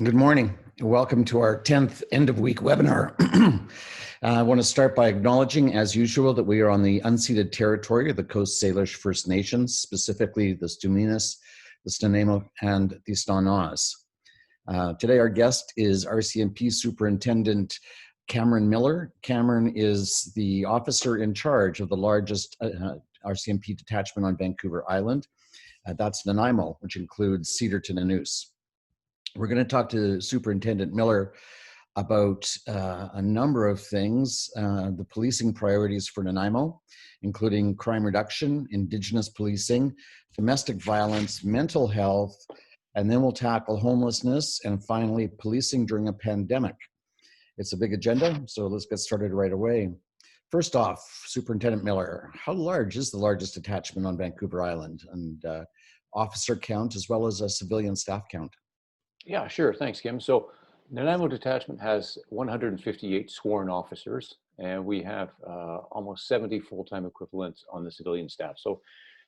Good morning. Welcome to our 10th end of week webinar. I want to start by acknowledging, as usual, that we are on the unceded territory of the Coast Salish First Nations, specifically the Stuminas, the Nanaimo, and the Stanaws. Today, our guest is RCMP Superintendent Cameron Miller. Cameron is the officer in charge of the largest RCMP detachment on Vancouver Island. That's Nanaimo, which includes Cedar to Nanoose. We're going to talk to Superintendent Miller about a number of things, the policing priorities for Nanaimo, including crime reduction, Indigenous policing, domestic violence, mental health, and then we'll tackle homelessness, and finally, policing during a pandemic. It's a big agenda, so let's get started right away. First off, Superintendent Miller, how large is the largest detachment on Vancouver Island, and officer count as well as a civilian staff count? Yeah, sure. Thanks, Kim. So Nanaimo Detachment has 158 sworn officers, and we have almost 70 full-time equivalents on the civilian staff. So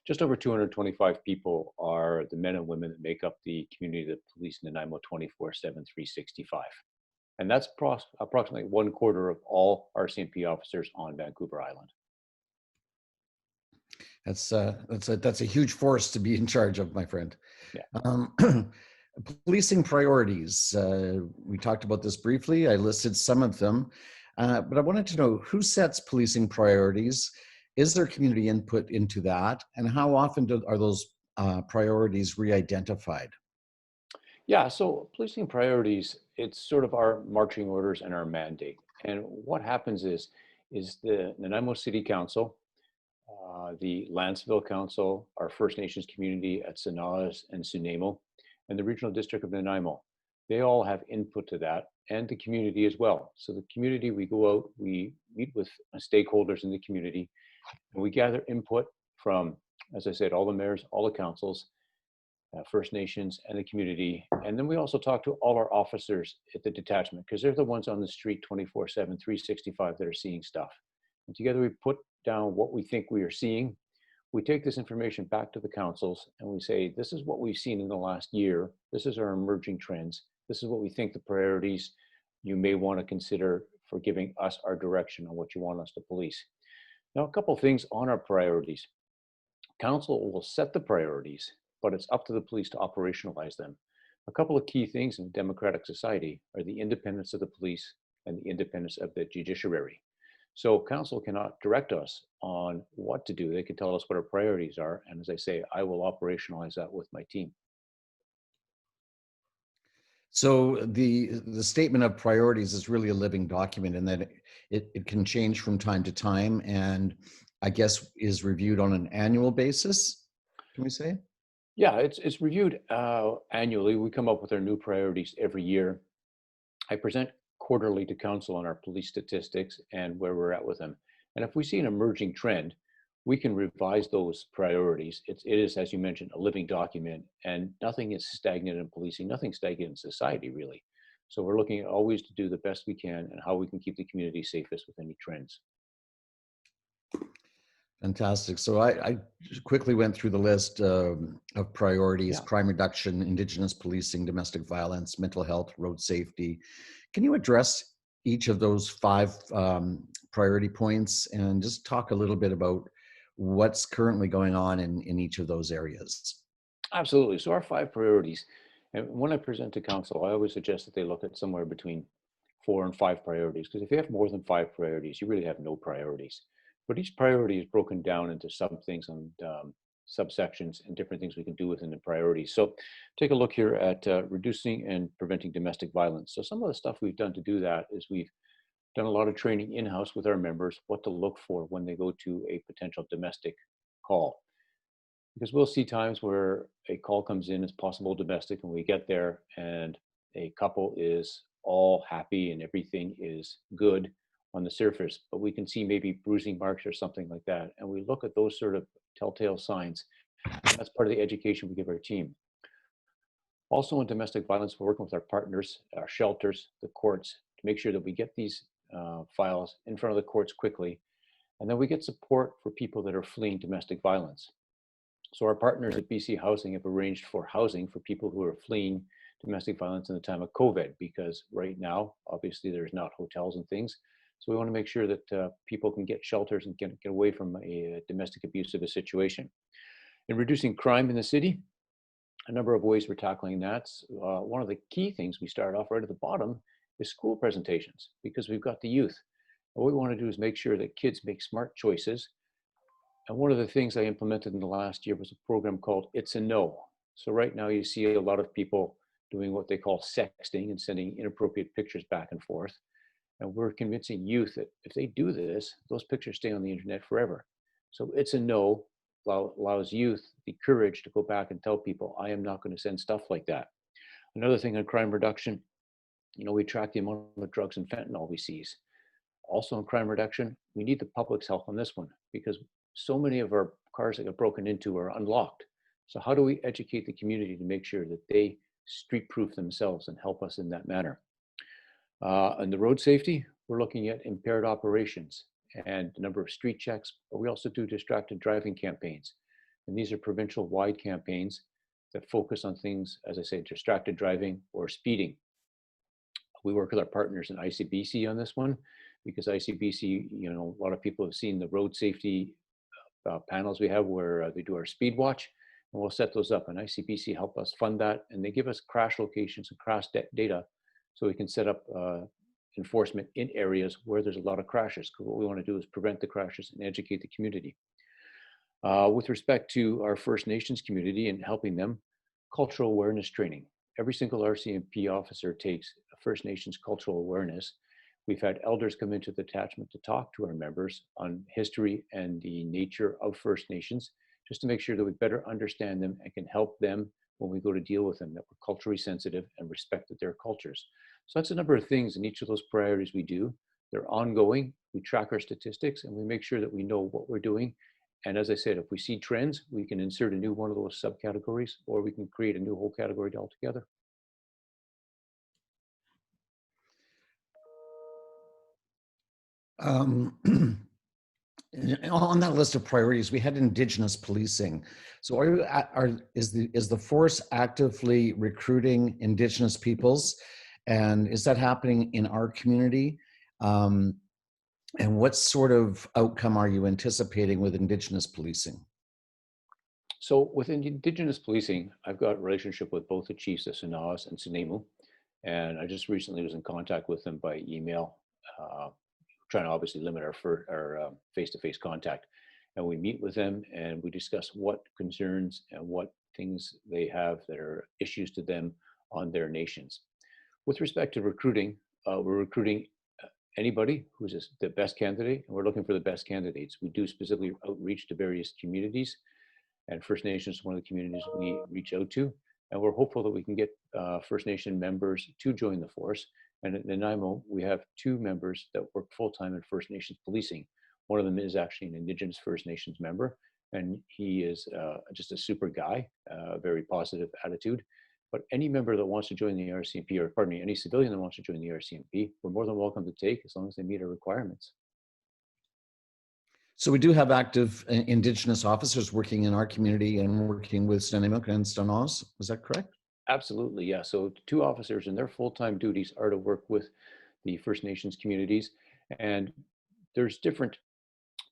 just over 225 people are the men and women that make up the community that police Nanaimo 24/7, 365. And that's approximately 1/4 of all RCMP officers on Vancouver Island. That's a huge force to be in charge of, my friend. Yeah. Policing priorities. We talked about this briefly. I listed some of them, but I wanted to know who sets policing priorities. Is there community input into that? And how often are those priorities re-identified? Yeah, so policing priorities, it's sort of our marching orders and our mandate. And what happens is the Nanaimo City Council, the Lanceville Council, our First Nations community at Senawas and Sunamo, and the Regional District of Nanaimo. They all have input to that, and the community as well. So the community, we go out, we meet with stakeholders in the community, and we gather input from, as I said, all the mayors, all the councils, First Nations, and the community. And then we also talk to all our officers at the detachment, because they're the ones on the street 24/7, 365 that are seeing stuff. And together we put down what we think we are seeing. We take this information back to the councils and we say, this is what we've seen in the last year. This is our emerging trends. This is what we think the priorities you may want to consider for giving us our direction on what you want us to police. Now, a couple of things on our priorities. Council will set the priorities, but it's up to the police to operationalize them. A couple of key things in a democratic society are the independence of the police and the independence of the judiciary. So council cannot direct us on what to do. They can tell us what our priorities are. And as I say, I will operationalize that with my team. So the statement of priorities is really a living document, in that it can change from time to time, and I guess is reviewed on an annual basis, can we say? Yeah, it's reviewed annually. We come up with our new priorities every year. I present quarterly to council on our police statistics and where we're at with them. And if we see an emerging trend, we can revise those priorities. It is, as you mentioned, a living document, and nothing is stagnant in policing, nothing's stagnant in society, really. So we're looking at always to do the best we can and how we can keep the community safest with any trends. Fantastic. So I quickly went through the list of priorities: Yeah. crime reduction, Indigenous policing, domestic violence, mental health, road safety. Can you address each of those 5 priority points and just talk a little bit about what's currently going on in each of those areas? Absolutely. So our 5 priorities, and when I present to council, I always suggest that they look at somewhere between 4 and 5 priorities, because if you have more than 5 priorities, you really have no priorities. But each priority is broken down into some things and subsections and different things we can do within the priorities. So take a look here at reducing and preventing domestic violence. So some of the stuff we've done to do that is we've done a lot of training in-house with our members, what to look for when they go to a potential domestic call. Because we'll see times where a call comes in as possible domestic, and we get there and a couple is all happy and everything is good on the surface, but we can see maybe bruising marks or something like that. And we look at those sort of telltale signs. And that's part of the education we give our team. Also in domestic violence, we're working with our partners, our shelters, the courts, to make sure that we get these files in front of the courts quickly. And then we get support for people that are fleeing domestic violence. So our partners at BC Housing have arranged for housing for people who are fleeing domestic violence in the time of COVID, because right now, obviously, there's not hotels and things. So we want to make sure that people can get shelters and get away from a domestic abuse of a situation. In reducing crime in the city, a number of ways we're tackling that. One of the key things we start off right at the bottom is school presentations, because we've got the youth. And what we want to do is make sure that kids make smart choices. And one of the things I implemented in the last year was a program called It's a No. So right now you see a lot of people doing what they call sexting and sending inappropriate pictures back and forth. And we're convincing youth that if they do this, those pictures stay on the internet forever. So It's a No allows youth the courage to go back and tell people, I am not going to send stuff like that. Another thing on crime reduction, we track the amount of drugs and fentanyl we seize. Also in crime reduction, we need the public's help on this one, because so many of our cars that get broken into are unlocked. So how do we educate the community to make sure that they street-proof themselves and help us in that manner? On the road safety, we're looking at impaired operations and a number of street checks, but we also do distracted driving campaigns. And these are provincial-wide campaigns that focus on things, as I say, distracted driving or speeding. We work with our partners in ICBC on this one, because ICBC, a lot of people have seen the road safety panels we have where they do our speed watch, and we'll set those up. And ICBC help us fund that, and they give us crash locations and crash data so we can set up enforcement in areas where there's a lot of crashes. Because what we want to do is prevent the crashes and educate the community. With respect to our First Nations community and helping them, cultural awareness training. Every single RCMP officer takes First Nations cultural awareness. We've had elders come into the detachment to talk to our members on history and the nature of First Nations, just to make sure that we better understand them and can help them when we go to deal with them, that we're culturally sensitive and respect their cultures. So that's a number of things in each of those priorities we do. They're ongoing. We track our statistics and we make sure that we know what we're doing. And as I said, if we see trends, we can insert a new one of those subcategories, or we can create a new whole category altogether. On that list of priorities, we had Indigenous policing. So is the force actively recruiting Indigenous peoples? And is that happening in our community? And what sort of outcome are you anticipating with Indigenous policing? So with Indigenous policing, I've got a relationship with both the chiefs of Severity and Nanaimo, and I just recently was in contact with them by email, trying to obviously limit our face-to-face contact. And we meet with them and we discuss what concerns and what things they have that are issues to them on their nations. With respect to recruiting, we're recruiting anybody who's the best candidate, and we're looking for the best candidates. We do specifically outreach to various communities, and First Nations is one of the communities we reach out to. And we're hopeful that we can get First Nation members to join the force. And at Nanaimo, we have 2 members that work full-time in First Nations policing. One of them is actually an Indigenous First Nations member, and he is just a super guy, very positive attitude. But any member that wants to join the RCMP, or pardon me, any civilian that wants to join the RCMP, we're more than welcome to take, as long as they meet our requirements. So we do have active Indigenous officers working in our community and working with Nanaimo and Severity. Is that correct? Absolutely, yeah. So 2 officers, and their full-time duties are to work with the First Nations communities. And there's different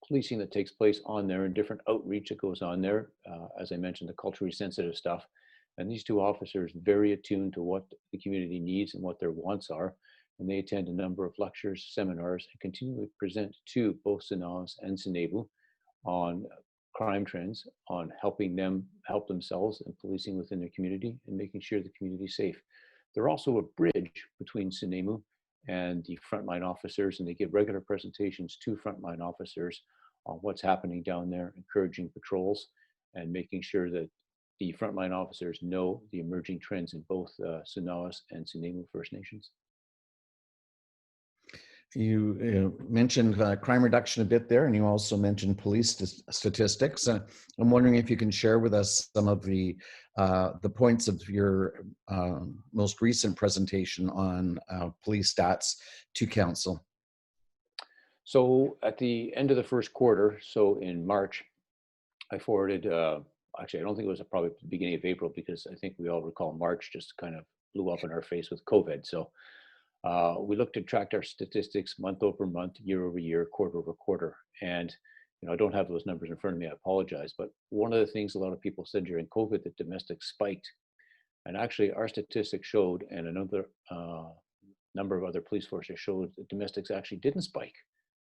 policing that takes place on there and different outreach that goes on there. As I mentioned, the culturally sensitive stuff. And these 2 officers very attuned to what the community needs and what their wants are. And they attend a number of lectures, seminars, and continually present to both Severity and Nanaimo on crime trends, on helping them help themselves and policing within their community and making sure the community is safe. They're also a bridge between Nanaimo and the frontline officers, and they give regular presentations to frontline officers on what's happening down there, encouraging patrols and making sure that the frontline officers know the emerging trends in both Severity and Nanaimo First Nations. You mentioned crime reduction a bit there, and you also mentioned police statistics. I'm wondering if you can share with us some of the points of your most recent presentation on police stats to council. So at the end of the first quarter, so in March, I forwarded, actually, I don't think it was probably the beginning of April, because I think we all recall March just kind of blew up in our face with COVID. So we looked to track our statistics month over month, year over year, quarter over quarter. And I don't have those numbers in front of me. I apologize. But one of the things a lot of people said during COVID that domestics spiked, and actually our statistics showed, and another number of other police forces showed that domestics actually didn't spike.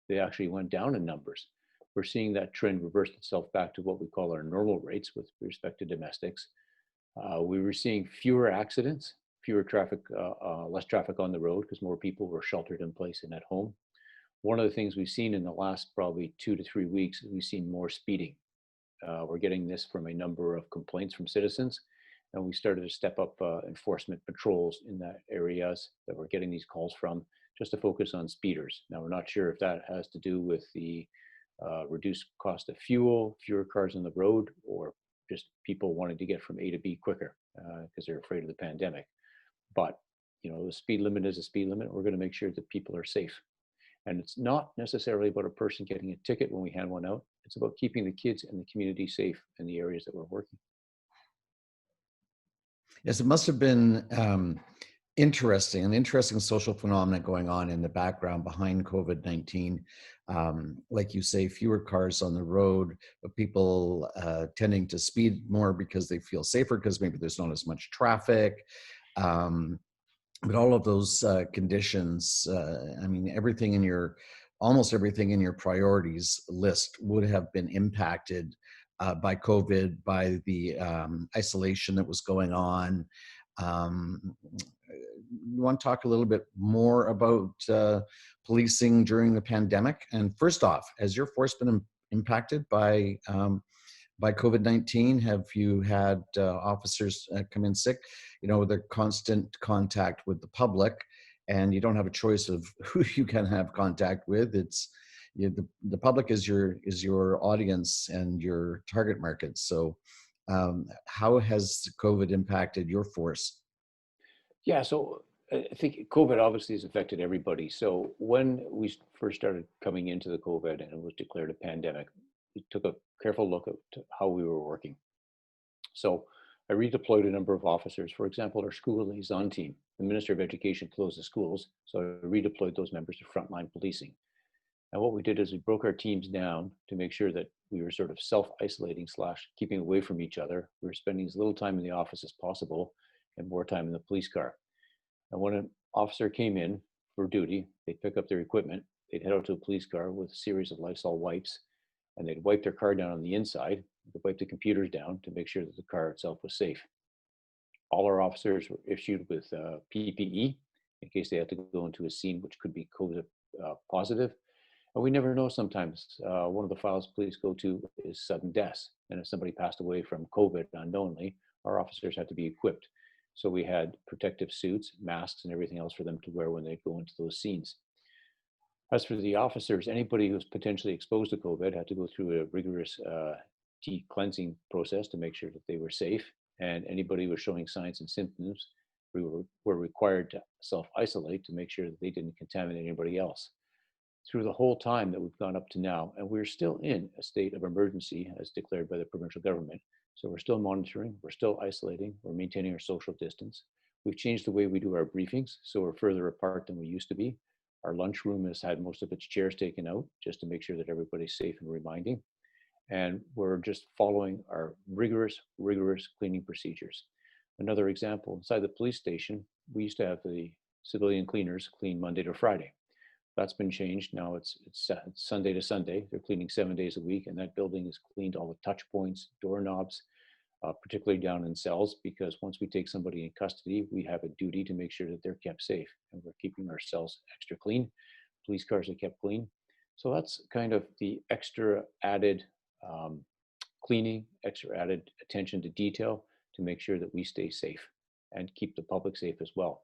They actually went down in numbers. We're seeing that trend reverse itself back to what we call our normal rates with respect to domestics. We were seeing fewer accidents, fewer traffic, less traffic on the road because more people were sheltered in place and at home. One of the things we've seen in the last probably 2 to 3 weeks is we've seen more speeding. We're getting this from a number of complaints from citizens, and we started to step up enforcement patrols in that areas that we're getting these calls from, just to focus on speeders. Now, we're not sure if that has to do with the reduced cost of fuel, fewer cars on the road, or just people wanting to get from A to B quicker because they're afraid of the pandemic. But the speed limit is a speed limit. We're going to make sure that people are safe. And it's not necessarily about a person getting a ticket when we hand one out. It's about keeping the kids and the community safe in the areas that we're working. Yes, it must have been an interesting social phenomenon going on in the background behind COVID-19. Like you say, fewer cars on the road, but people tending to speed more because they feel safer because maybe there's not as much traffic. But all of those conditions, almost everything in your priorities list would have been impacted by COVID, by the isolation that was going on. You want to talk a little bit more about policing during the pandemic? And first off, has your force been impacted by COVID-19? Have you had officers come in sick? They're constant contact with the public, and you don't have a choice of who you can have contact with. It's the public is your audience and your target market. So how has COVID impacted your force? Yeah, so I think COVID obviously has affected everybody. So when we first started coming into the COVID and it was declared a pandemic, we took a careful look at how we were working. So I redeployed a number of officers. For example, our school liaison team. The Minister of Education closed the schools, so I redeployed those members to frontline policing. And what we did is we broke our teams down to make sure that we were sort of self-isolating / keeping away from each other. We were spending as little time in the office as possible and more time in the police car. And when an officer came in for duty, they'd pick up their equipment, they'd head out to a police car with a series of Lysol wipes, and they'd wipe their car down on the inside, they'd wipe the computers down to make sure that the car itself was safe. All our officers were issued with PPE in case they had to go into a scene which could be COVID positive. And we never know sometimes. One of the files police go to is sudden deaths. And if somebody passed away from COVID unknowingly, our officers had to be equipped. So we had protective suits, masks, and everything else for them to wear when they go into those scenes. As for the officers, anybody who's potentially exposed to COVID had to go through a rigorous de-cleansing process to make sure that they were safe. And anybody who was showing signs and symptoms, we were required to self-isolate to make sure that they didn't contaminate anybody else. Through the whole time that we've gone up to now, and we're still in a state of emergency as declared by the provincial government. So we're still monitoring, we're still isolating, we're maintaining our social distance. We've changed the way we do our briefings, so we're further apart than we used to be. Our lunchroom has had most of its chairs taken out just to make sure that everybody's safe and reminding. And we're just following our rigorous cleaning procedures. Another example, inside the police station, we used to have the civilian cleaners clean Monday to Friday. That's been changed. Now it's Sunday to Sunday. They're cleaning 7 days a week, and that building is cleaned, all the touch points, doorknobs, particularly down in cells, because once we take somebody in custody, we have a duty to make sure that they're kept safe, and we're keeping our cells extra clean. Police cars are kept clean. So that's kind of the extra added cleaning, extra added attention to detail to make sure that we stay safe and keep the public safe as well.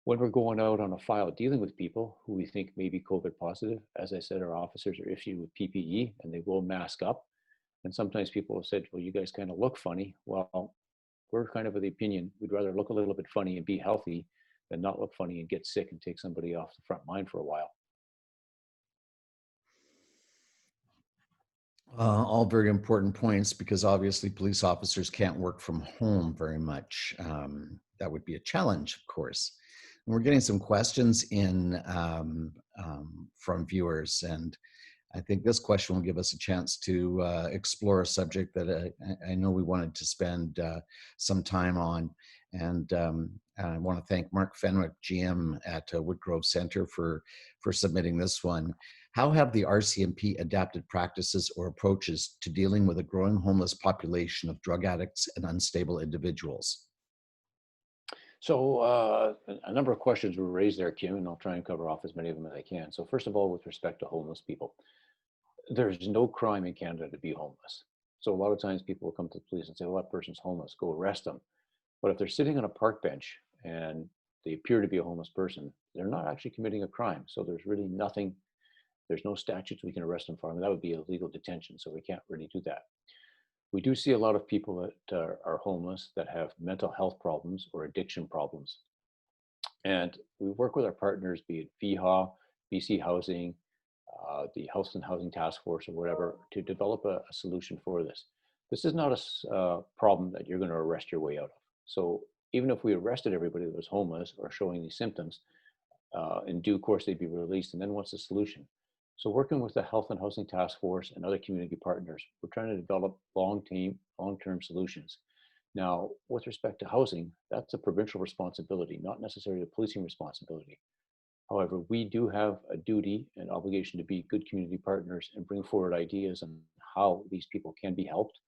When we're going out on a file dealing with people who we think may be COVID positive, as I said, our officers are issued with PPE and they will mask up. And sometimes people have said, well, you guys kind of look funny. Well, we're kind of the opinion, we'd rather look a little bit funny and be healthy than not look funny and get sick and take somebody off the front line for a while. All very important points, because obviously police officers can't work from home very much. that would be a challenge, of course. And we're getting some questions in from viewers, and I think this question will give us a chance to explore a subject that I know we wanted to spend some time on. And I want to thank Mark Fenwick, GM at Woodgrove Center, for submitting this one. How have the RCMP adapted practices or approaches to dealing with a growing homeless population of drug addicts and unstable individuals? So a number of questions were raised there, Kim, and I'll try and cover off as many of them as I can. So first of all, with respect to homeless people, there's no crime in Canada to be homeless. So a lot of times people will come to the police and say, well, that person's homeless, go arrest them. But if they're sitting on a park bench and they appear to be a homeless person, they're not actually committing a crime. So there's really nothing, there's no statutes we can arrest them for. I mean, that would be illegal detention, so we can't really do that. We do see a lot of people that are homeless that have mental health problems or addiction problems. And we work with our partners, be it VHA, BC Housing, the Health and Housing Task Force or whatever, to develop a solution for this. This is not a problem that you're going to arrest your way out of. So even if we arrested everybody that was homeless or showing these symptoms, in due course they'd be released. And then what's the solution? So working with the Health and Housing Task Force and other community partners, we're trying to develop long-term solutions. Now, with respect to housing, that's a provincial responsibility, not necessarily a policing responsibility. However, we do have a duty and obligation to be good community partners and bring forward ideas on how these people can be helped.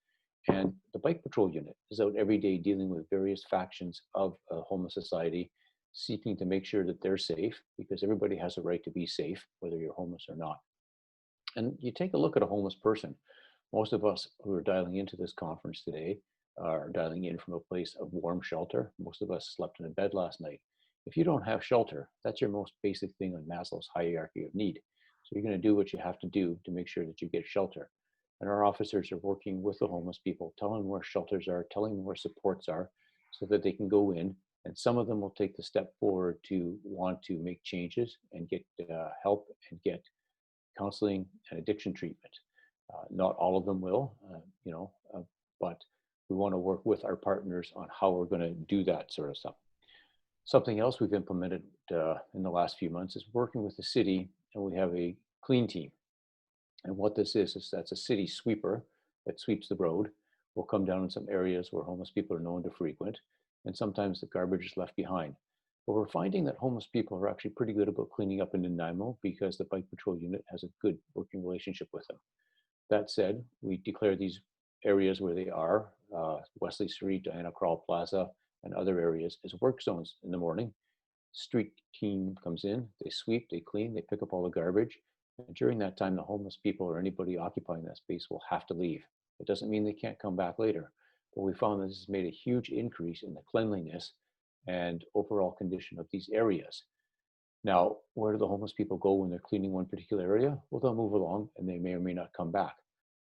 And the Bike Patrol Unit is out every day dealing with various factions of a homeless society, seeking to make sure that they're safe, because everybody has a right to be safe, whether you're homeless or not. And you take a look at a homeless person. Most of us who are dialing into this conference today are dialing in from a place of warm shelter. Most of us slept in a bed last night. If you don't have shelter, that's your most basic thing on Maslow's hierarchy of need. So you're going to do what you have to do to make sure that you get shelter. And our officers are working with the homeless people, telling them where shelters are, telling them where supports are, so that they can go in. And some of them will take the step forward to want to make changes and get help and get counseling and addiction treatment. Not all of them will, but we want to work with our partners on how we're going to do that sort of stuff. Something else we've implemented in the last few months is working with the city, and we have a clean team. And what this is that's a city sweeper that sweeps the road. Will come down in some areas where homeless people are known to frequent, and sometimes the garbage is left behind. But we're finding that homeless people are actually pretty good about cleaning up in Nanaimo because the Bike Patrol Unit has a good working relationship with them. That said, we declare these areas where they are, Wesley Street, Diana Krall Plaza, and other areas, as work zones in the morning. Street team comes in, they sweep, they clean, they pick up all the garbage. And during that time, the homeless people or anybody occupying that space will have to leave. It doesn't mean they can't come back later. But we found that this has made a huge increase in the cleanliness and overall condition of these areas. Now, where do the homeless people go when they're cleaning one particular area? Well, they'll move along and they may or may not come back.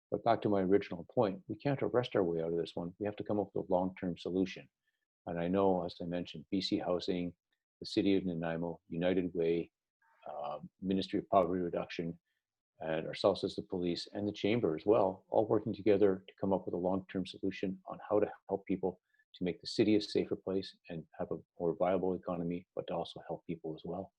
But back to my original point, we can't arrest our way out of this one. We have to come up with a long-term solution. And I know, as I mentioned, BC Housing, the City of Nanaimo, United Way, Ministry of Poverty Reduction, and ourselves as the police and the chamber as well, all working together to come up with a long-term solution on how to help people to make the city a safer place and have a more viable economy, but to also help people as well.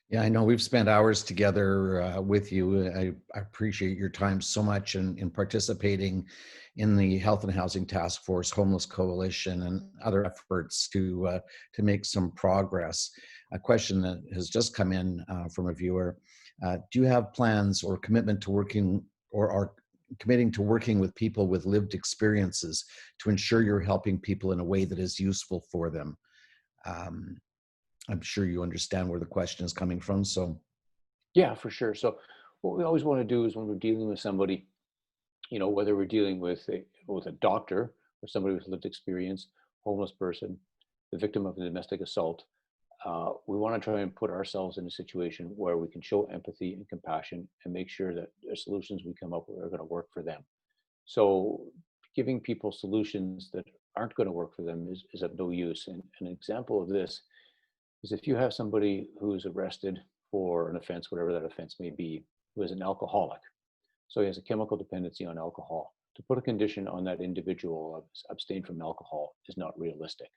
Yeah, I know we've spent hours together with you. I appreciate your time so much in participating in the Health and Housing Task Force, Homeless Coalition, and other efforts to make some progress. A question that has just come in from a viewer: do you have plans or commitment to working, or are committing to working with people with lived experiences to ensure you're helping people in a way that is useful for them? I'm sure you understand where the question is coming from. So, Yeah, for sure. So what we always want to do is when we're dealing with somebody, whether we're dealing with a doctor or somebody with lived experience, homeless person, the victim of a domestic assault, we want to try and put ourselves in a situation where we can show empathy and compassion and make sure that the solutions we come up with are going to work for them. So giving people solutions that aren't going to work for them is of no use. And an example of this is if you have somebody who's arrested for an offense, whatever that offense may be, who is an alcoholic. So he has a chemical dependency on alcohol. To put a condition on that individual of abstain from alcohol is not realistic.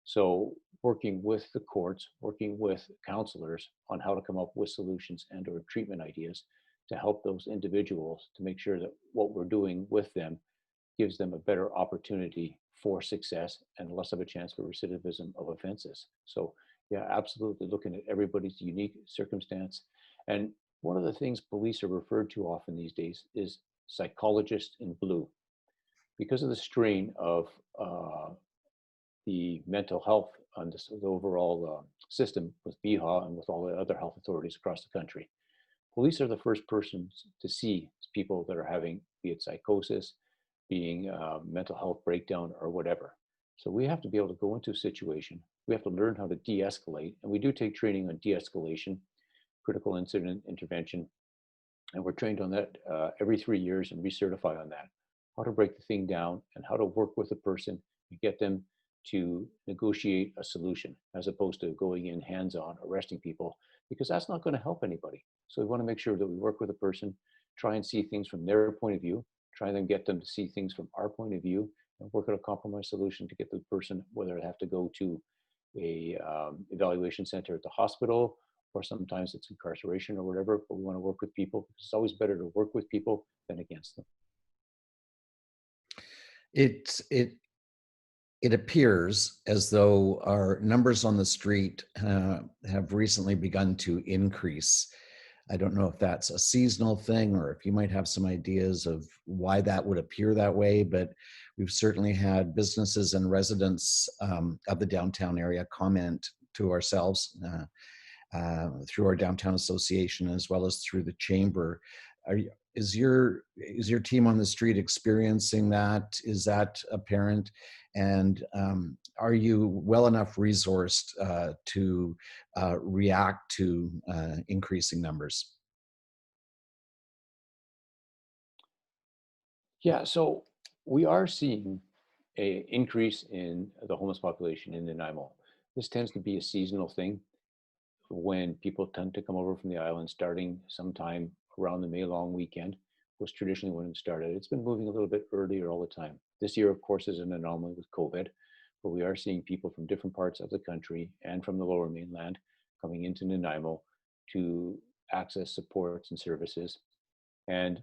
So working with the courts, working with counselors on how to come up with solutions and or treatment ideas to help those individuals to make sure that what we're doing with them gives them a better opportunity for success and less of a chance for recidivism of offenses. So yeah, absolutely looking at everybody's unique circumstance. And one of the things police are referred to often these days is psychologist in blue. Because of the strain of the mental health on this, the overall system with BHA and with all the other health authorities across the country, police are the first persons to see people that are having, be it psychosis, being mental health breakdown or whatever. So we have to be able to go into a situation. We have to learn how to de-escalate, and we do take training on de-escalation, critical incident intervention, and we're trained on that every 3 years and recertify on that. How to break the thing down and how to work with a person and get them to negotiate a solution as opposed to going in hands-on, arresting people, because that's not going to help anybody. So we want to make sure that we work with a person, try and see things from their point of view, try and get them to see things from our point of view, and work out a compromise solution to get the person, whether they have to go to a evaluation center at the hospital, or sometimes it's incarceration or whatever, but we want to work with people because it's always better to work with people than against them. It appears as though our numbers on the street have recently begun to increase. I don't know if that's a seasonal thing or if you might have some ideas of why that would appear that way, but we've certainly had businesses and residents of the downtown area comment to ourselves through our downtown association as well as through the chamber. Is your team on the street experiencing that? Is that apparent? And are you well enough resourced to react to increasing numbers? Yeah, so we are seeing an increase in the homeless population in Nanaimo. This tends to be a seasonal thing when people tend to come over from the island starting sometime around the May long weekend was traditionally when it started. It's been moving a little bit earlier all the time. This year, of course, is an anomaly with COVID, but we are seeing people from different parts of the country and from the lower mainland coming into Nanaimo to access supports and services. And,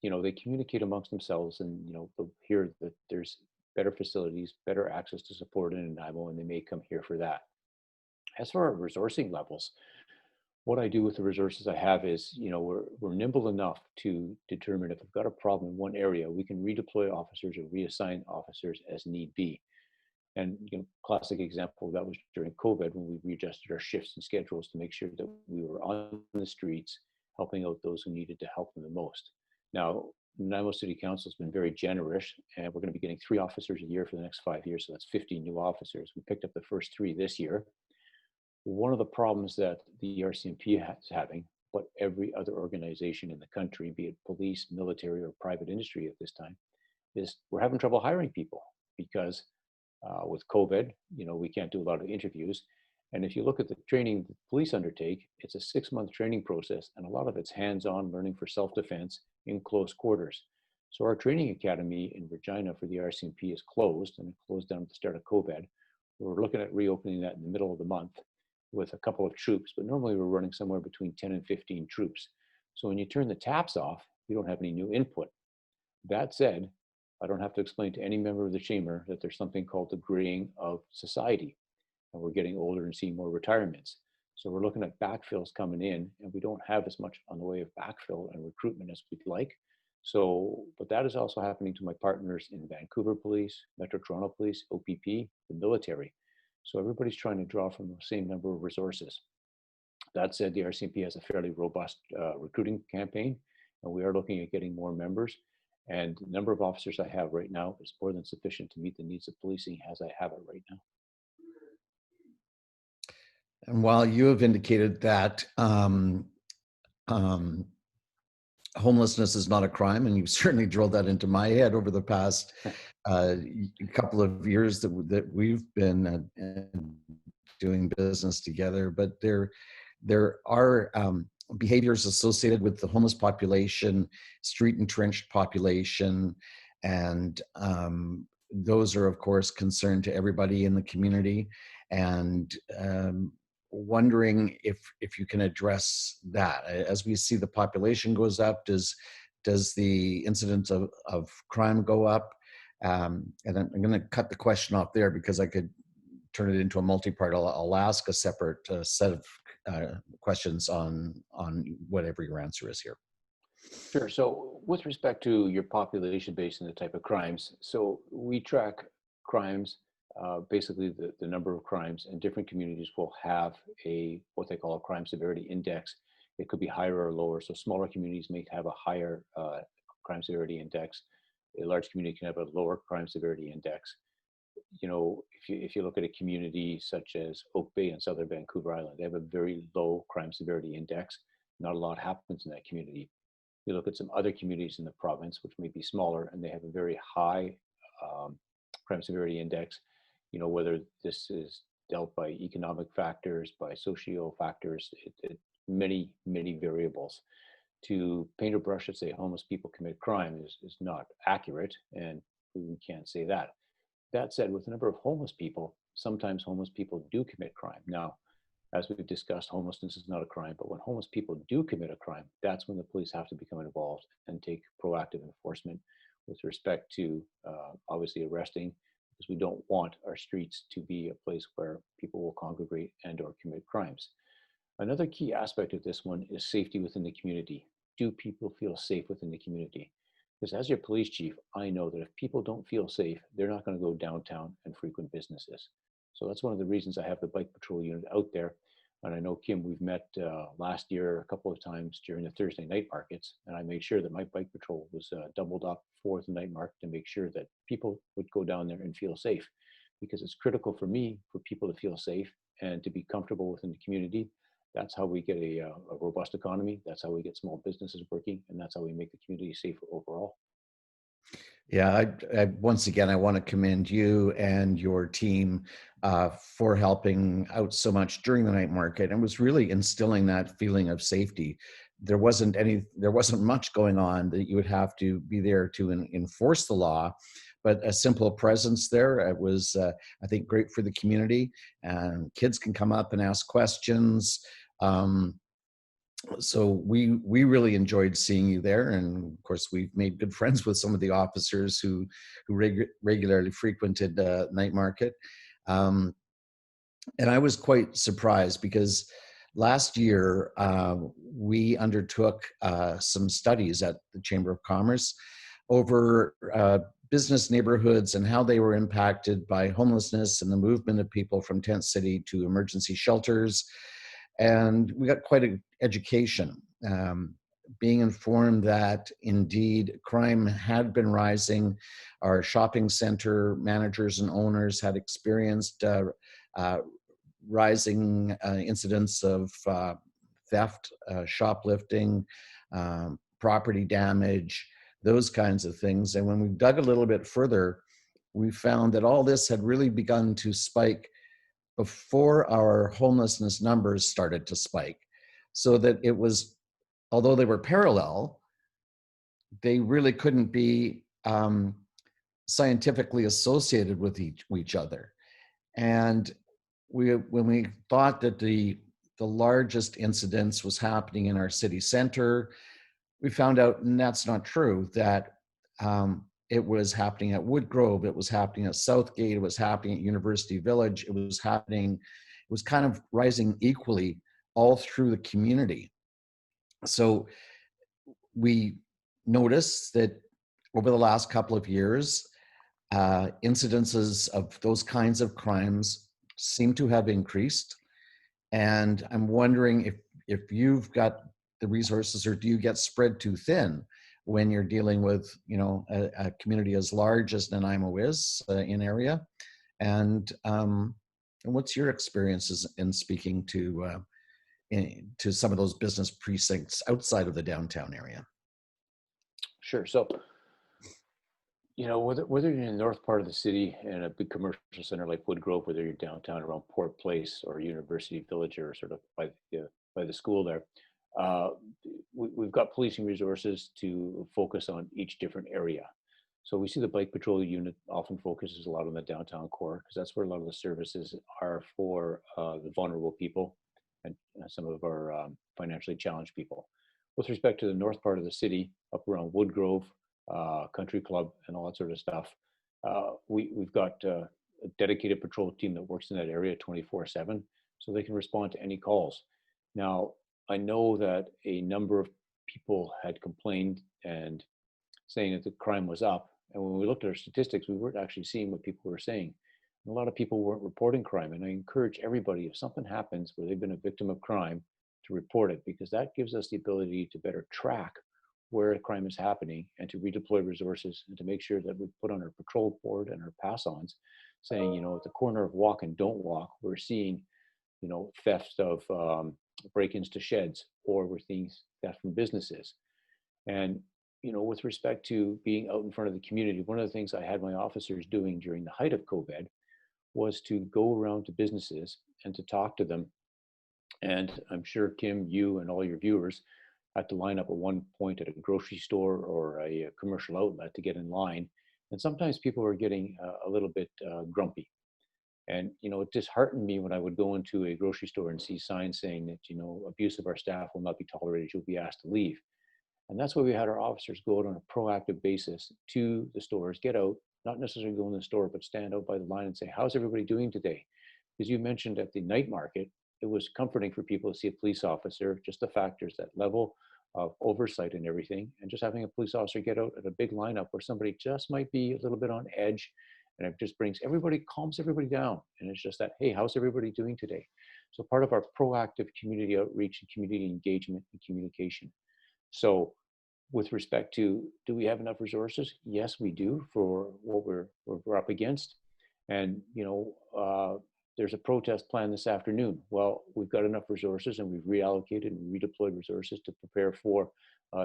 you know, they communicate amongst themselves and, you know, they'll hear that there's better facilities, better access to support in Nanaimo, and they may come here for that. As for our resourcing levels, what I do with the resources I have is, you know, we're nimble enough to determine if we've got a problem in one area, we can redeploy officers or reassign officers as need be. And, you know, classic example of that was during COVID when we readjusted our shifts and schedules to make sure that we were on the streets helping out those who needed to help them the most. Now, Nanaimo City Council has been very generous, and we're going to be getting 3 officers a year for the next 5 years, so that's 15 new officers. We picked up the first 3 this year. One of the problems that the RCMP is having, but every other organization in the country, be it police, military, or private industry at this time, is we're having trouble hiring people because with COVID, you know, we can't do a lot of interviews. And if you look at the training the police undertake, it's a 6-month training process, and a lot of it's hands-on learning for self-defense in close quarters. So our training academy in Regina for the RCMP is closed, and it closed down at the start of COVID. We're looking at reopening that in the middle of the month with a couple of troops, but normally we're running somewhere between 10 and 15 troops. So when you turn the taps off, you don't have any new input. That said, I don't have to explain to any member of the chamber that there's something called the graying of society, and we're getting older and seeing more retirements. So we're looking at backfills coming in, and we don't have as much on the way of backfill and recruitment as we'd like. So, but that is also happening to my partners in Vancouver Police, Metro Toronto Police, OPP, the military. So everybody's trying to draw from the same number of resources. That said, the RCMP has a fairly robust recruiting campaign, and we are looking at getting more members. And the number of officers I have right now is more than sufficient to meet the needs of policing as I have it right now. And while you have indicated that homelessness is not a crime, and you've certainly drilled that into my head over the past couple of years that we've been doing business together, but there are behaviors associated with the homeless population, street entrenched population, and those are, of course, concern to everybody in the community. And wondering if you can address that. As we see the population goes up, does the incidence of crime go up? And I'm going to cut the question off there because I could turn it into a multi-part. I'll ask a separate set of questions on whatever your answer is here. Sure. So with respect to your population base and the type of crimes, so we track crimes, basically the number of crimes, and different communities will have what they call a crime severity index. It could be higher or lower. So smaller communities may have a higher crime severity index. A large community can have a lower crime severity index. You know, if you look at a community such as Oak Bay and Southern Vancouver Island, they have a very low crime severity index. Not a lot happens in that community. You look at some other communities in the province, which may be smaller, and they have a very high crime severity index. You know, whether this is dealt by economic factors, by socio factors, many, many variables. To paint a brush and say homeless people commit crime is not accurate, and we can't say that. That said, with the number of homeless people, sometimes homeless people do commit crime. Now, as we've discussed, homelessness is not a crime, but when homeless people do commit a crime, that's when the police have to become involved and take proactive enforcement with respect to obviously arresting, because we don't want our streets to be a place where people will congregate and or commit crimes. Another key aspect of this one is safety within the community. Do people feel safe within the community? Because as your police chief, I know that if people don't feel safe, they're not going to go downtown and frequent businesses. So that's one of the reasons I have the bike patrol unit out there. And I know, Kim, we've met last year a couple of times during the Thursday night markets, and I made sure that my bike patrol was doubled up for the night market to make sure that people would go down there and feel safe, because it's critical for me for people to feel safe and to be comfortable within the community. That's how we get a robust economy. That's how we get small businesses working, and that's how we make the community safer overall. Yeah, once again, I want to commend you and your team for helping out so much during the night market, and was really instilling that feeling of safety. There wasn't much going on that you would have to be there to enforce the law, but a simple presence there. It was, I think, great for the community, and kids can come up and ask questions. So we really enjoyed seeing you there, and of course we've made good friends with some of the officers who regularly frequented night market, and I was quite surprised because last year we undertook some studies at the Chamber of Commerce over business neighborhoods and how they were impacted by homelessness and the movement of people from tent city to emergency shelters. And we got quite an education, being informed that indeed crime had been rising. Our shopping center managers and owners had experienced rising incidents of theft, shoplifting, property damage, those kinds of things. And when we dug a little bit further, we found that all this had really begun to spike before our homelessness numbers started to spike. So that it was, although they were parallel, they really couldn't be scientifically associated with each other. And when we thought that the largest incidence was happening in our city center, we found out, and that's not true, that it was happening at Woodgrove, it was happening at Southgate, it was happening at University Village, it was kind of rising equally all through the community. So we noticed that over the last couple of years, incidences of those kinds of crimes seem to have increased. And I'm wondering if you've got the resources, or do you get spread too thin when you're dealing with, a community as large as Nanaimo is in area? And what's your experiences in speaking to some of those business precincts outside of the downtown area? Sure. So, whether you're in the north part of the city in a big commercial center like Woodgrove, whether you're downtown around Port Place or University Village or sort of by the school there, we've got policing resources to focus on each different area. So we see the bike patrol unit often focuses a lot on the downtown core because that's where a lot of the services are for the vulnerable people and some of our financially challenged people. With respect to the north part of the city, up around Woodgrove, Country Club, and all that sort of stuff, we've got a dedicated patrol team that works in that area 24/7, so they can respond to any calls. Now, I know that a number of people had complained and saying that the crime was up. And when we looked at our statistics, we weren't actually seeing what people were saying. And a lot of people weren't reporting crime. And I encourage everybody, if something happens where they've been a victim of crime, to report it, because that gives us the ability to better track where a crime is happening and to redeploy resources and to make sure that we put on our patrol board and our pass-ons saying, at the corner of walk and don't walk, we're seeing, theft of break-ins to sheds, or we're seeing theft from businesses. And with respect to being out in front of the community, one of the things I had my officers doing during the height of COVID was to go around to businesses and to talk to them. And I'm sure, Kim, you and all your viewers had to line up at one point at a grocery store or a commercial outlet to get in line. And sometimes people were getting a little bit grumpy. And, it disheartened me when I would go into a grocery store and see signs saying that, abuse of our staff will not be tolerated, you'll be asked to leave. And that's why we had our officers go out on a proactive basis to the stores, get out, not necessarily go in the store, but stand out by the line and say, how's everybody doing today? Because you mentioned at the night market, it was comforting for people to see a police officer, just the fact there's that level of oversight and everything, and just having a police officer get out at a big lineup where somebody just might be a little bit on edge, and it just calms everybody down. And it's just that, hey, how's everybody doing today? So part of our proactive community outreach and community engagement and communication. So with respect to, do we have enough resources? Yes, we do for what we're up against. And, there's a protest plan this afternoon. Well, we've got enough resources and we've reallocated and redeployed resources to prepare for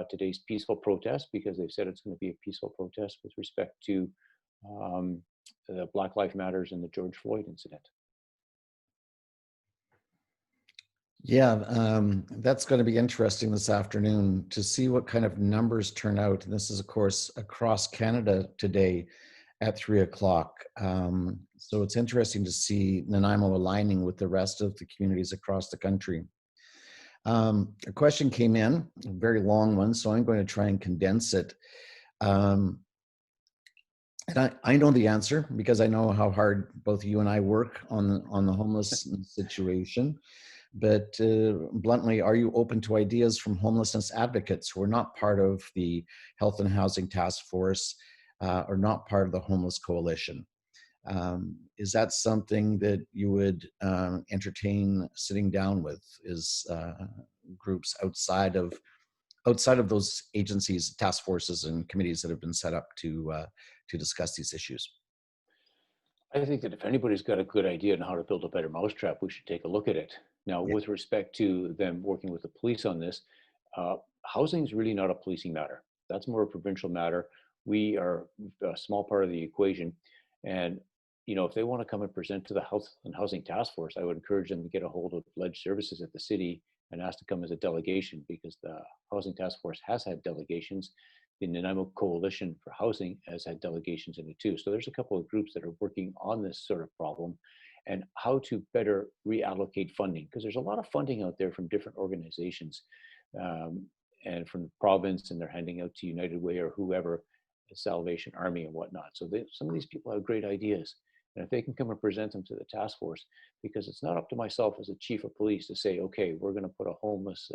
today's peaceful protest, because they've said it's going to be a peaceful protest with respect to the Black Lives Matters and the George Floyd incident. Yeah, that's going to be interesting this afternoon to see what kind of numbers turn out. And this is, of course, across Canada today at 3:00. So it's interesting to see Nanaimo aligning with the rest of the communities across the country. A question came in, a very long one, so I'm going to try and condense it. And I know the answer because I know how hard both you and I work on the homeless situation. But bluntly, are you open to ideas from homelessness advocates who are not part of the Health and Housing Task Force or not part of the Homeless Coalition? Is that something that you would entertain sitting down with? Is groups outside of those agencies, task forces, and committees that have been set up to discuss these issues? I think that if anybody's got a good idea on how to build a better mousetrap, we should take a look at it. Now, Yeah. with respect to them working with the police on this, housing is really not a policing matter. That's more a provincial matter. We are a small part of the equation. And, if they want to come and present to the Health and Housing Task Force, I would encourage them to get a hold of Ledge Services at the city and ask to come as a delegation, because the Housing Task Force has had delegations. The Nanaimo Coalition for Housing has had delegations in it too. So there's a couple of groups that are working on this sort of problem and how to better reallocate funding, because there's a lot of funding out there from different organizations and from the province, and they're handing out to United Way or whoever, the Salvation Army and whatnot. So some of these people have great ideas. And if they can come and present them to the task force, because it's not up to myself as a chief of police to say, okay, we're going to put a homeless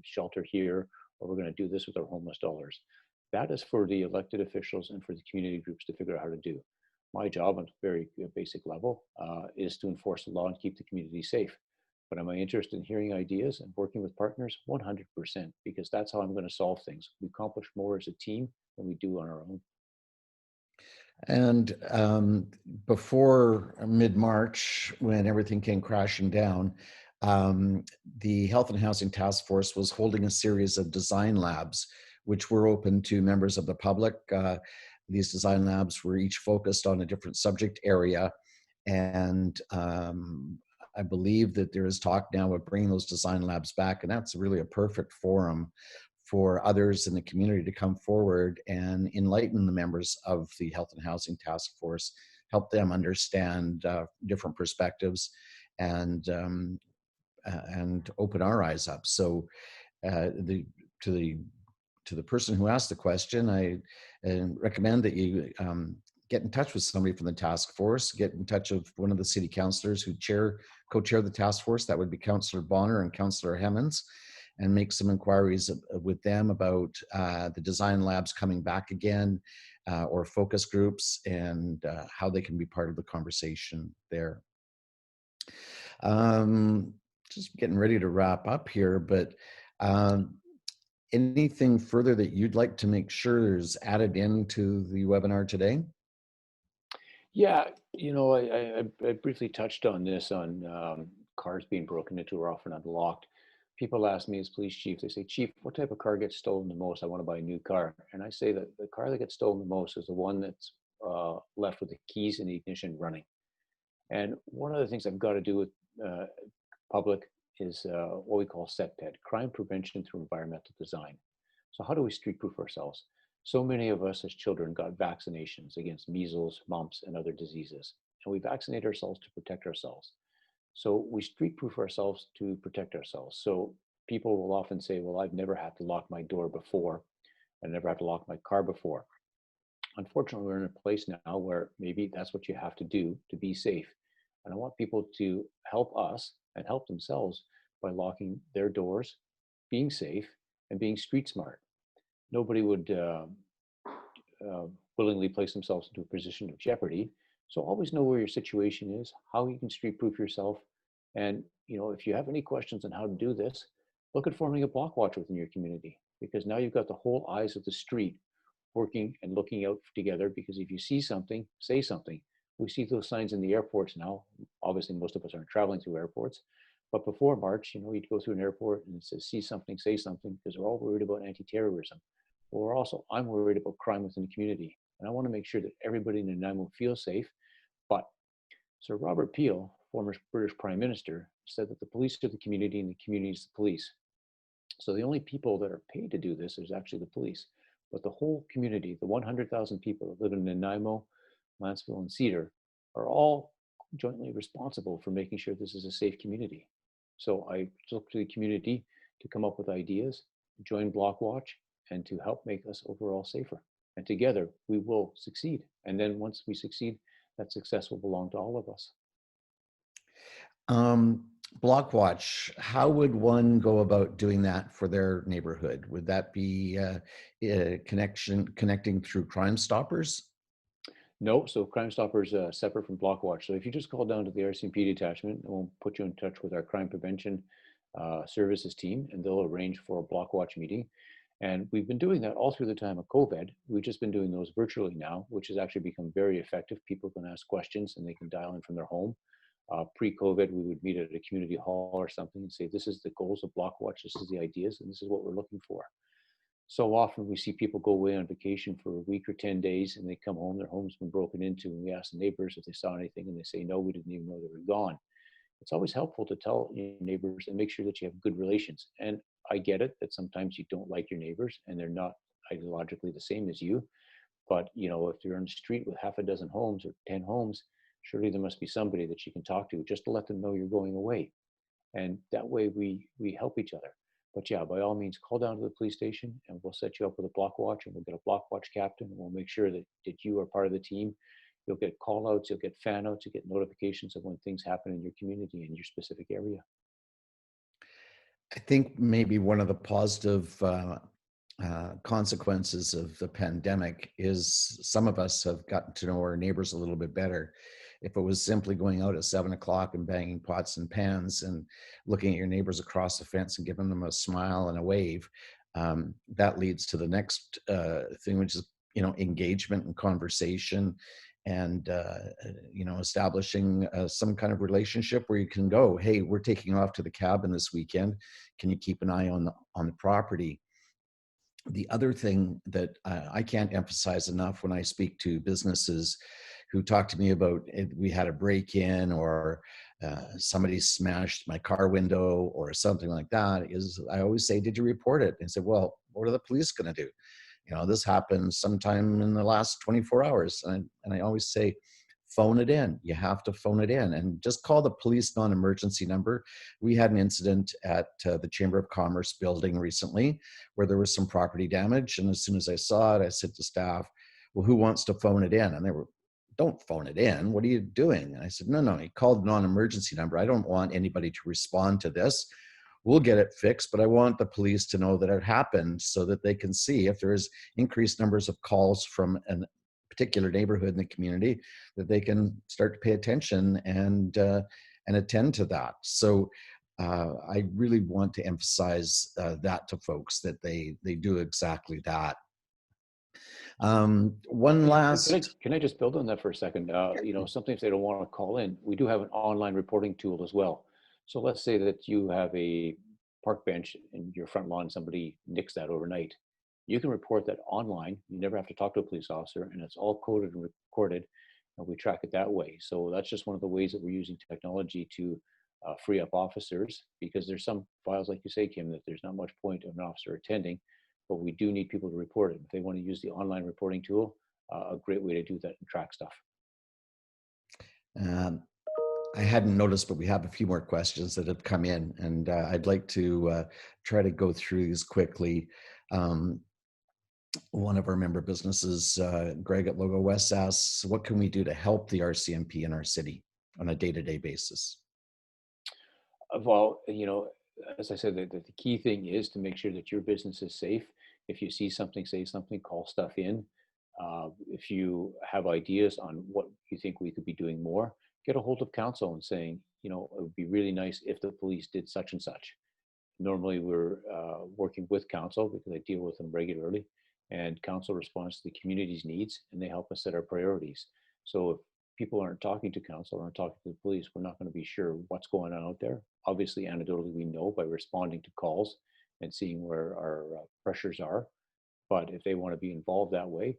shelter here, or we're going to do this with our homeless dollars. That is for the elected officials and for the community groups to figure out how to do. My job on a very basic level is to enforce the law and keep the community safe. But am I interested in hearing ideas and working with partners? 100%, because that's how I'm going to solve things. We accomplish more as a team than we do on our own. And before mid-March, when everything came crashing down, the Health and Housing Task Force was holding a series of design labs, which were open to members of the public. These design labs were each focused on a different subject area. And I believe that there is talk now of bringing those design labs back, and that's really a perfect forum for others in the community to come forward and enlighten the members of the Health and Housing Task Force, help them understand different perspectives, and open our eyes up. So the to the to the person who asked the question, I recommend that you get in touch with somebody from the task force, get in touch with one of the city councillors who co-chair the task force. That would be Councillor Bonner and Councillor Hemmons, and make some inquiries with them about the design labs coming back again, or focus groups, and how they can be part of the conversation there. Just getting ready to wrap up here, but anything further that you'd like to make sure is added into the webinar today? Yeah, I briefly touched on this on cars being broken into or often unlocked. People ask me as police chief, they say, Chief, what type of car gets stolen the most? I want to buy a new car. And I say that the car that gets stolen the most is the one that's left with the keys and the ignition running. And one of the things I've got to do with public is what we call CEPED, crime prevention through environmental design. So how do we street-proof ourselves? So many of us as children got vaccinations against measles, mumps, and other diseases. And we vaccinate ourselves to protect ourselves. So we street-proof ourselves to protect ourselves. So people will often say, well, I've never had to lock my door before. I never had to lock my car before. Unfortunately, we're in a place now where maybe that's what you have to do to be safe. And I want people to help us and help themselves by locking their doors, being safe, and being street smart. Nobody would willingly place themselves into a position of jeopardy. So always know where your situation is, how you can street-proof yourself. And if you have any questions on how to do this, look at forming a block watch within your community, because now you've got the whole eyes of the street working and looking out together, because if you see something, say something. We see those signs in the airports now. Obviously, most of us aren't traveling through airports. But before March, you'd go through an airport and it says, see something, say something, because we're all worried about anti-terrorism. But I'm worried about crime within the community. And I want to make sure that everybody in Nanaimo feels safe. But Sir Robert Peel, former British Prime Minister, said that the police are the community and the community is the police. So the only people that are paid to do this is actually the police. But the whole community, the 100,000 people that live in Nanaimo, Lanceville, and Cedar, are all jointly responsible for making sure this is a safe community. So I look to the community to come up with ideas, join Block Watch, and to help make us overall safer. And together we will succeed. And then once we succeed, that success will belong to all of us. Block Watch, how would one go about doing that for their neighborhood? Would that be connecting through Crime Stoppers? No, so Crime Stoppers separate from Block Watch. So if you just call down to the RCMP detachment, we'll put you in touch with our crime prevention services team, and they'll arrange for a Block Watch meeting. And we've been doing that all through the time of COVID. We've just been doing those virtually now, which has actually become very effective. People can ask questions and they can dial in from their home. Pre-COVID, we would meet at a community hall or something and say, this is the goals of Block Watch, this is the ideas, and this is what we're looking for. So often we see people go away on vacation for a week or 10 days and they come home, their home's been broken into, and we ask the neighbors if they saw anything and they say, no, we didn't even know they were gone. It's always helpful to tell your neighbors and make sure that you have good relations. And I get it that sometimes you don't like your neighbors and they're not ideologically the same as you. But if you're on the street with half a dozen homes or 10 homes, surely there must be somebody that you can talk to just to let them know you're going away. And that way we help each other. But yeah, by all means, call down to the police station and we'll set you up with a Block Watch, and we'll get a Block Watch captain, and we'll make sure that you are part of the team. You'll get call outs, you'll get fan outs, you'll get notifications of when things happen in your community, in your specific area. I think maybe one of the positive consequences of the pandemic is some of us have gotten to know our neighbors a little bit better. If it was simply going out at 7 o'clock and banging pots and pans and looking at your neighbors across the fence and giving them a smile and a wave, that leads to the next thing, which is engagement and conversation, and establishing some kind of relationship where you can go, hey, we're taking off to the cabin this weekend, can you keep an eye on the property? The other thing that I can't emphasize enough when I speak to businesses who talk to me about we had a break-in, or somebody smashed my car window or something like that, is I always say, did you report it? And say, well, what are the police going to do? This happened sometime in the last 24 hours. And I always say, phone it in. You have to phone it in and just call the police non-emergency number. We had an incident at the Chamber of Commerce building recently where there was some property damage. And as soon as I saw it, I said to staff, well, who wants to phone it in? And they were, don't phone it in. What are you doing? And I said, no, he called non-emergency number. I don't want anybody to respond to this. We'll get it fixed, but I want the police to know that it happened so that they can see if there's increased numbers of calls from a particular neighborhood in the community, that they can start to pay attention and attend to that. So I really want to emphasize that to folks, that they do exactly that. One last. Can I just build on that for a second? Sometimes they don't want to call in. We do have an online reporting tool as well. So let's say that you have a park bench in your front lawn, somebody nicks that overnight. You can report that online. You never have to talk to a police officer, and it's all coded and recorded, and we track it that way. So that's just one of the ways that we're using technology to free up officers, because there's some files, like you say, Kim, that there's not much point of an officer attending, but we do need people to report it. If they want to use the online reporting tool, a great way to do that and track stuff. I hadn't noticed, but we have a few more questions that have come in, and I'd like to try to go through these quickly. One of our member businesses, Greg at Logo West, asks, what can we do to help the RCMP in our city on a day-to-day basis? Well, as I said, the key thing is to make sure that your business is safe. If you see something, say something, call stuff in. If you have ideas on what you think we could be doing more, get a hold of council and saying, it would be really nice if the police did such and such. Normally we're working with council because I deal with them regularly, and council responds to the community's needs, and they help us set our priorities. So if people aren't talking to council, aren't talking to the police, we're not going to be sure what's going on out there. Obviously, anecdotally, we know by responding to calls and seeing where our pressures are. But if they want to be involved that way,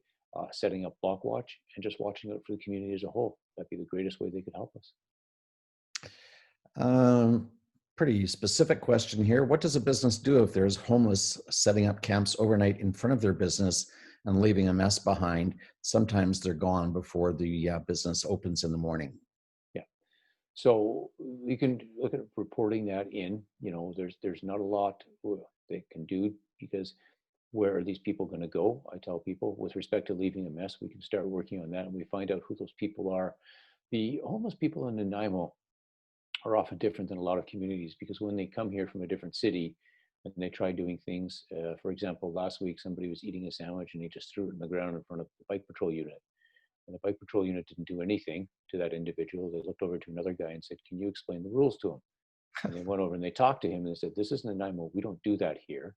setting up block watch and just watching out for the community as a whole, that'd be the greatest way they could help us. Pretty specific question here. What does a business do if there's homeless setting up camps overnight in front of their business and leaving a mess behind? Sometimes they're gone before the business opens in the morning. Yeah. So we can look at reporting that in. There's not a lot they can do, because where are these people going to go? I tell people, with respect to leaving a mess, we can start working on that, and we find out who those people are. The homeless people in Nanaimo are often different than a lot of communities, because when they come here from a different city and they try doing things, for example, last week somebody was eating a sandwich and he just threw it in the ground in front of the bike patrol unit. And the bike patrol unit didn't do anything to that individual. They looked over to another guy and said, can you explain the rules to him? And they went over and they talked to him and they said, this is Nanaimo, we don't do that here.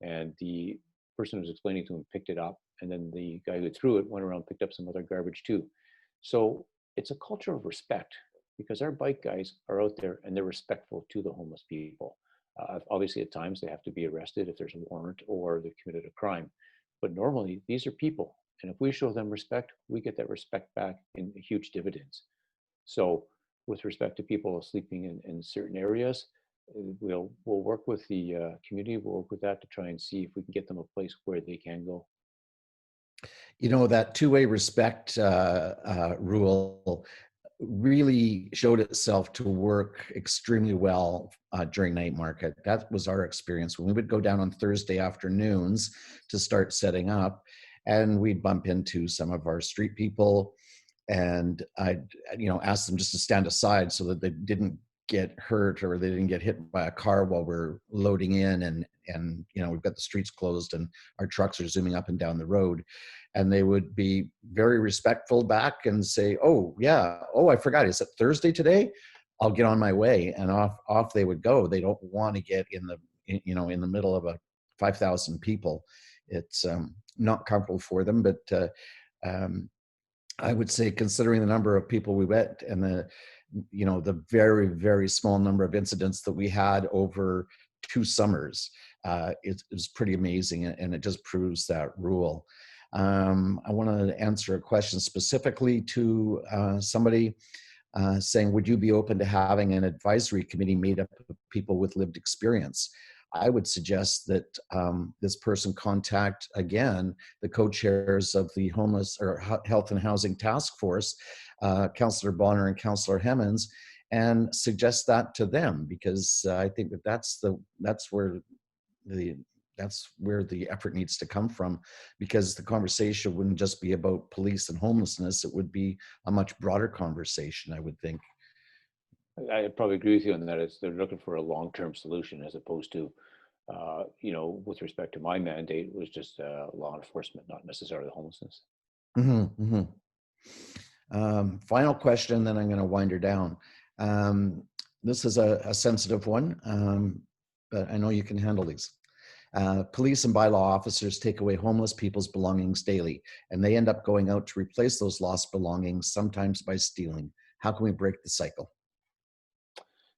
And the person who was explaining to him picked it up, and then the guy who threw it went around and picked up some other garbage too. So it's a culture of respect, because our bike guys are out there and they're respectful to the homeless people. Obviously, at times they have to be arrested if there's a warrant or they've committed a crime. But normally, these are people. And if we show them respect, we get that respect back in huge dividends. So with respect to people sleeping in certain areas, we'll work with the community, we'll work with that to try and see if we can get them a place where they can go. That two-way respect rule really showed itself to work extremely well during night market. That was our experience when we would go down on Thursday afternoons to start setting up, and we'd bump into some of our street people, and I'd ask them just to stand aside so that they didn't get hurt or they didn't get hit by a car while we're loading in, and we've got the streets closed and our trucks are zooming up and down the road. And they would be very respectful back and say, oh yeah, I forgot, is it Thursday today? I'll get on my way. And off they would go. They don't want to get in the middle of a 5,000 people. It's not comfortable for them, but I would say, considering the number of people we met and the very, very small number of incidents that we had over 2 summers, it was pretty amazing, and it just proves that rule. I want to answer a question specifically to somebody. saying, would you be open to having an advisory committee made up of people with lived experience? I would suggest that this person contact, again, the co-chairs of the Homeless or Health and Housing Task Force, Councillor Bonner and Councillor Hemmons, and suggest that to them, because I think that that's where the effort needs to come from, because the conversation wouldn't just be about police and homelessness. It would be a much broader conversation, I would think. I probably agree with you on that. They're looking for a long-term solution as opposed to, with respect to my mandate, was just law enforcement, not necessarily homelessness. Final question, then I'm going to wind her down. This is a sensitive one, but I know you can handle these. Police and bylaw officers take away homeless people's belongings daily, and they end up going out to replace those lost belongings, sometimes by stealing. How can we break the cycle?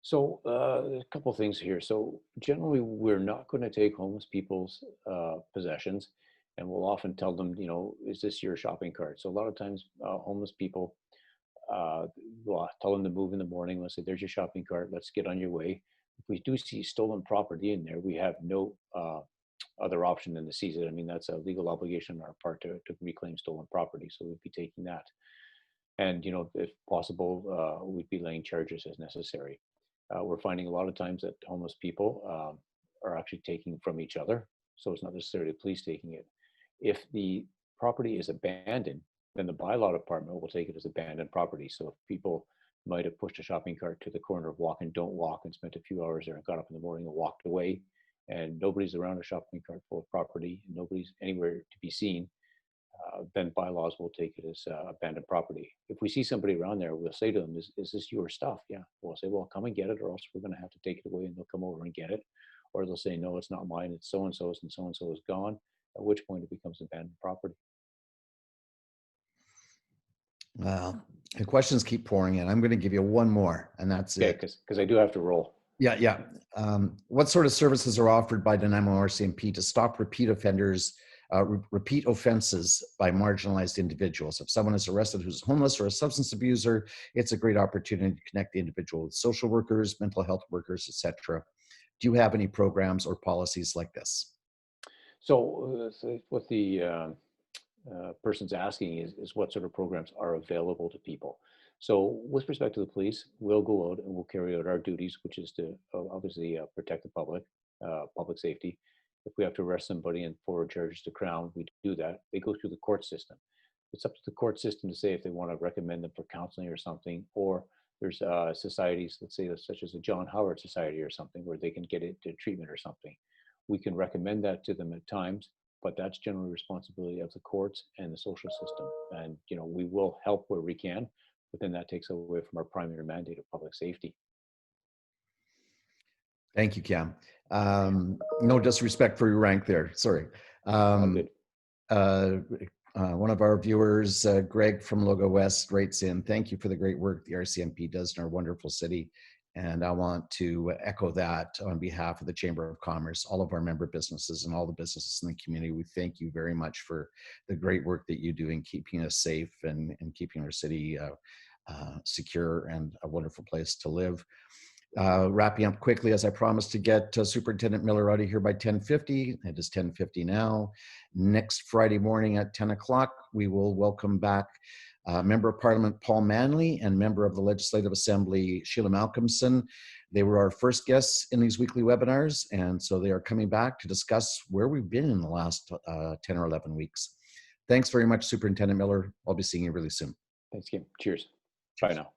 So there's a couple of things here. So generally, we're not going to take homeless people's possessions, and we'll often tell them, is this your shopping cart? So a lot of times, homeless people, we'll tell them to move in the morning. We'll say, there's your shopping cart. Let's get on your way. If we do see stolen property in there, we have no other option than to seize it. I mean, that's a legal obligation on our part to reclaim stolen property. So we'd be taking that. And, if possible, we'd be laying charges as necessary. We're finding a lot of times that homeless people are actually taking from each other. So it's not necessarily the police taking it. If the property is abandoned, then the bylaw department will take it as abandoned property. So if people might have pushed a shopping cart to the corner of Walk and Don't Walk and spent a few hours there and got up in the morning and walked away, and nobody's around a shopping cart full of property, and nobody's anywhere to be seen, then bylaws will take it as abandoned property. If we see somebody around there, we'll say to them, is this your stuff? Yeah. We'll say, well, come and get it, or else we're going to have to take it away, and they'll come over and get it. Or they'll say, no, it's not mine, it's so-and-so's, and so-and-so is gone, at which point it becomes abandoned property. Well, the questions keep pouring in. I'm going to give you one more, and that's it. Because I do have to roll. Yeah. What sort of services are offered by Nanaimo RCMP to stop repeat offenders, repeat offenses by marginalized individuals? If someone is arrested who's homeless or a substance abuser, it's a great opportunity to connect the individual with social workers, mental health workers, etc. Do you have any programs or policies like this? So what the person's asking is what sort of programs are available to people. So with respect to the police, we'll go out and we'll carry out our duties, which is to obviously protect the public safety. If we have to arrest somebody and forward charges to Crown, we do that. They go through the court system. It's up to the court system to say if they want to recommend them for counseling or something, or there's societies, let's say such as the John Howard Society or something, where they can get into treatment or something. We can recommend that to them at times, but that's generally responsibility of the courts and the social system. And, we will help where we can, but then that takes away from our primary mandate of public safety. Thank you, Cam. No disrespect for your rank there. Sorry. One of our viewers, Greg from Logo West, writes in, thank you for the great work the RCMP does in our wonderful city. And I want to echo that on behalf of the Chamber of Commerce, all of our member businesses and all the businesses in the community. We thank you very much for the great work that you do in keeping us safe and keeping our city secure and a wonderful place to live. Wrapping up quickly, as I promised to get Superintendent Miller out of here by 10:50. It is 10:50 now. Next Friday morning at 10 o'clock, we will welcome back Member of Parliament Paul Manley and Member of the Legislative Assembly Sheila Malcolmson. They were our first guests in these weekly webinars, and so they are coming back to discuss where we've been in the last 10 or 11 weeks. Thanks very much, Superintendent Miller. I'll be seeing you really soon. Thanks, Kim. Cheers. Bye now.